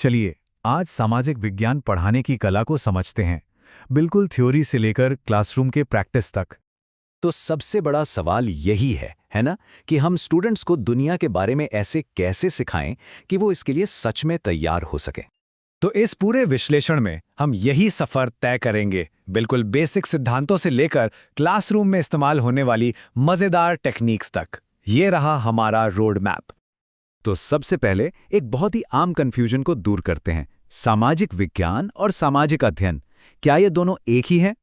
चलिए आज सामाजिक विज्ञान पढ़ाने की कला को समझते हैं, बिल्कुल थ्योरी से लेकर क्लासरूम के प्रैक्टिस तक। तो सबसे बड़ा सवाल यही है ना, कि हम स्टूडेंट्स को दुनिया के बारे में ऐसे कैसे सिखाएं कि वो इसके लिए सच में तैयार हो सकें। तो इस पूरे विश्लेषण में हम यही सफर तय करेंगे, बिल्कुल बेसिक सिद्धांतों से लेकर क्लासरूम में इस्तेमाल होने वाली मजेदार टेक्निक्स तक। ये रहा हमारा रोड मैप। तो सबसे पहले एक बहुत ही आम कंफ्यूजन को दूर करते हैं, सामाजिक विज्ञान और सामाजिक अध्ययन, क्या ये दोनों एक ही हैं?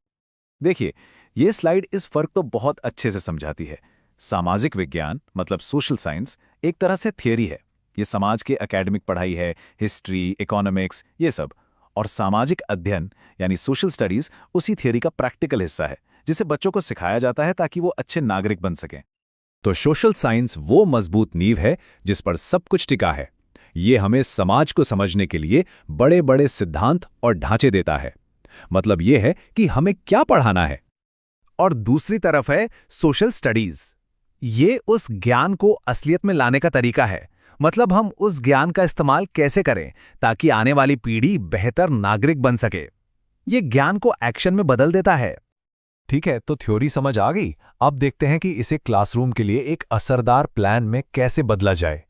देखिए, ये स्लाइड इस फर्क को बहुत अच्छे से समझाती है। सामाजिक विज्ञान मतलब सोशल साइंस एक तरह से थियरी है। ये समाज के एकेडमिक पढ़ाई है, हिस्ट्री, इकोनॉमिक्स, ये सब। और सामाजिक अध्ययन यानी सोशल स्टडीज उसी थियरी का प्रैक्टिकल हिस्सा है, जिसे बच्चों को सिखाया जाता है ताकि वो अच्छे नागरिक बन सकें। तो सोशल साइंस वो मजबूत नींव है जिस पर सब कुछ टिका है। ये हमें समाज को समझने के लिए बड़े बड़े सिद्धांत और ढांचे देता है। मतलब ये है कि हमें क्या पढ़ाना है। और दूसरी तरफ है सोशल स्टडीज। ये उस ज्ञान को असलियत में लाने का तरीका है। मतलब हम उस ज्ञान का इस्तेमाल कैसे करें ताकि आने वाली पीढ़ी बेहतर नागरिक बन सके। ये ज्ञान को एक्शन में बदल देता है। ठीक है, तो थ्योरी समझ आ गई। अब देखते हैं कि इसे क्लासरूम के लिए एक असरदार प्लान में कैसे बदला जाए।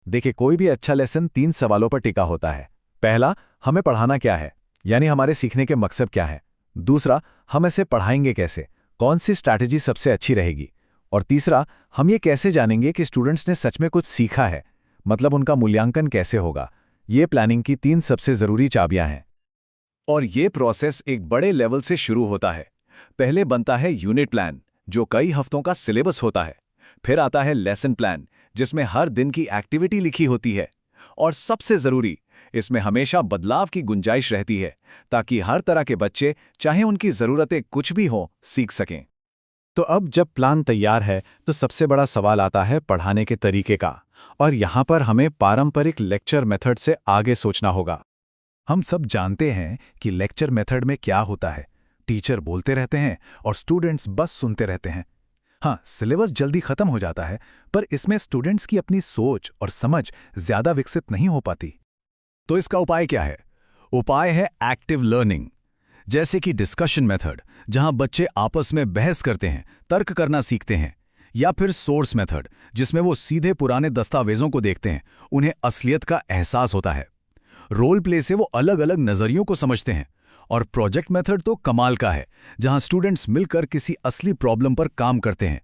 देखिए, कोई भी अच्छा लेसन 3 सवालों पर टिका होता है। पहला, हमें पढ़ाना क्या है, यानी हमारे सीखने के मकसद क्या है। दूसरा, हम इसे पढ़ाएंगे कैसे, कौन सी स्ट्रैटेजी सबसे अच्छी रहेगी। और तीसरा, हम ये कैसे जानेंगे कि स्टूडेंट्स ने सच में कुछ सीखा है, मतलब उनका मूल्यांकन कैसे होगा। ये प्लानिंग की 3 सबसे ज़रूरी चाबियां हैं। और ये प्रोसेस एक बड़े लेवल से शुरू होता है। पहले बनता है यूनिट प्लान, जो कई हफ्तों का सिलेबस होता है। फिर आता है लेसन प्लान, जिसमें हर दिन की एक्टिविटी लिखी होती है। और सबसे ज़रूरी, इसमें हमेशा बदलाव की गुंजाइश रहती है, ताकि हर तरह के बच्चे, चाहे उनकी ज़रूरतें कुछ भी हों, सीख सकें। तो अब जब प्लान तैयार है तो सबसे बड़ा सवाल आता है पढ़ाने के तरीके का। और यहाँ पर हमें पारंपरिक लेक्चर मेथड से आगे सोचना होगा। हम सब जानते हैं कि लेक्चर मेथड में क्या होता है। टीचर बोलते रहते हैं और स्टूडेंट्स बस सुनते रहते हैं। हाँ, सिलेबस जल्दी खत्म हो जाता है, पर इसमें स्टूडेंट्स की अपनी सोच और समझ ज्यादा विकसित नहीं हो पाती। तो इसका उपाय क्या है? उपाय है एक्टिव लर्निंग, जैसे कि डिस्कशन मेथड, जहां बच्चे आपस में बहस करते हैं, तर्क करना सीखते हैं। या फिर सोर्स मेथड, जिसमें वो सीधे पुराने दस्तावेजों को देखते हैं, उन्हें असलियत का एहसास होता है। रोल प्ले से वो अलग अलग नजरियों को समझते हैं। और प्रोजेक्ट मेथड तो कमाल का है, जहां स्टूडेंट्स मिलकर किसी असली प्रॉब्लम पर काम करते हैं।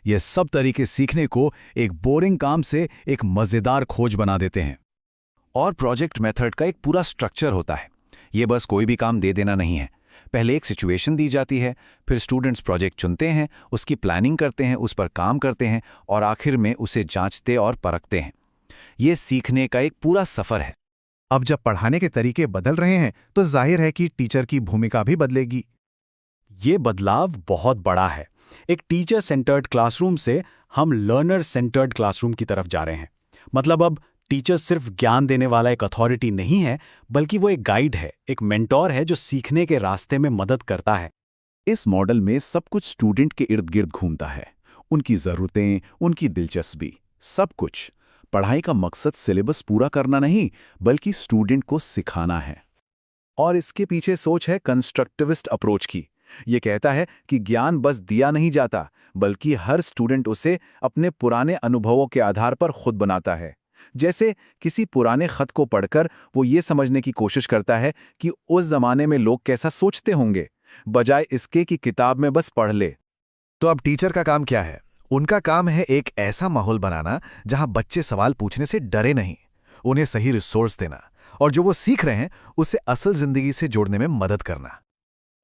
ये सब तरीके सीखने को एक बोरिंग काम से एक मजेदार खोज बना देते हैं। और प्रोजेक्ट मेथड का एक पूरा स्ट्रक्चर होता है। ये बस कोई भी काम दे देना नहीं है। पहले एक सिचुएशन दी जाती है, फिर स्टूडेंट्स प्रोजेक्ट चुनते हैं, उसकी प्लानिंग करते हैं, उस पर काम करते हैं, और आखिर में उसे जांचते और परखते हैं। ये सीखने का एक पूरा सफर है। अब जब पढ़ाने के तरीके बदल रहे हैं तो जाहिर है कि टीचर की भूमिका भी बदलेगी। ये बदलाव बहुत बड़ा है। एक टीचर सेंटर्ड क्लासरूम से हम लर्नर सेंटर्ड क्लासरूम की तरफ जा रहे हैं। मतलब अब टीचर सिर्फ ज्ञान देने वाला एक अथॉरिटी नहीं है, बल्कि वो एक गाइड है, एक मेंटोर है जो सीखने के रास्ते में मदद करता है। इस मॉडल में सब कुछ स्टूडेंट के इर्द गिर्द घूमता है। उनकी ज़रूरतें, उनकी दिलचस्पी, सब कुछ। पढ़ाई का मकसद सिलेबस पूरा करना नहीं, बल्कि स्टूडेंट को सिखाना है। और इसके पीछे सोच है कंस्ट्रक्टिविस्ट अप्रोच की। ये कहता है कि ज्ञान बस दिया नहीं जाता, बल्कि हर स्टूडेंट उसे अपने पुराने अनुभवों के आधार पर खुद बनाता है। जैसे किसी पुराने खत को पढ़कर वो ये समझने की कोशिश करता है कि उस जमाने में लोग कैसा सोचते होंगे, बजाय इसके कि किताब में बस पढ़ ले। तो अब टीचर का काम क्या है? उनका काम है एक ऐसा माहौल बनाना जहां बच्चे सवाल पूछने से डरे नहीं, उन्हें सही रिसोर्स देना, और जो वो सीख रहे हैं उसे असल जिंदगी से जोड़ने में मदद करना।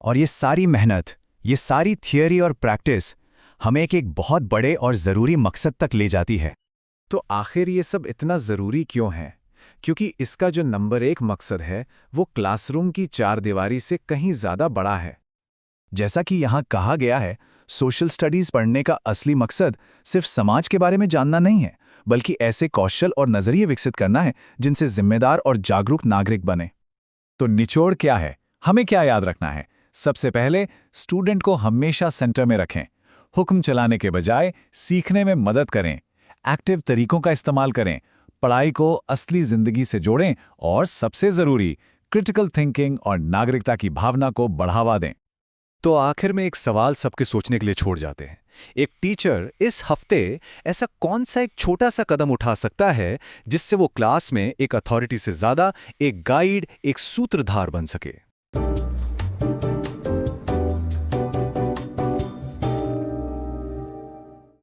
और ये सारी मेहनत, ये सारी थियरी और प्रैक्टिस हमें एक बहुत बड़े और ज़रूरी मकसद तक ले जाती है। तो आखिर ये सब इतना ज़रूरी क्यों है? क्योंकि इसका जो नंबर 1 मकसद है वो क्लासरूम की 4 दीवारी से कहीं ज़्यादा बड़ा है। जैसा कि यहाँ कहा गया है, सोशल स्टडीज़ पढ़ने का असली मकसद सिर्फ समाज के बारे में जानना नहीं है, बल्कि ऐसे कौशल और नज़रिए विकसित करना है जिनसे जिम्मेदार और जागरूक नागरिक बने। तो निचोड़ क्या है? हमें क्या याद रखना है? सबसे पहले, स्टूडेंट को हमेशा सेंटर में रखें। हुक्म चलाने के बजाय सीखने में मदद करें। एक्टिव तरीकों का इस्तेमाल करें। पढ़ाई को असली जिंदगी से जोड़ें और सबसे जरूरी क्रिटिकल थिंकिंग और नागरिकता की भावना को बढ़ावा दें। तो आखिर में एक सवाल सबके सोचने के लिए छोड़ जाते हैं। एक टीचर इस हफ्ते ऐसा कौन सा एक छोटा सा कदम उठा सकता है जिससे वो क्लास में एक अथॉरिटी से ज्यादा एक गाइड, एक सूत्रधार बन सके?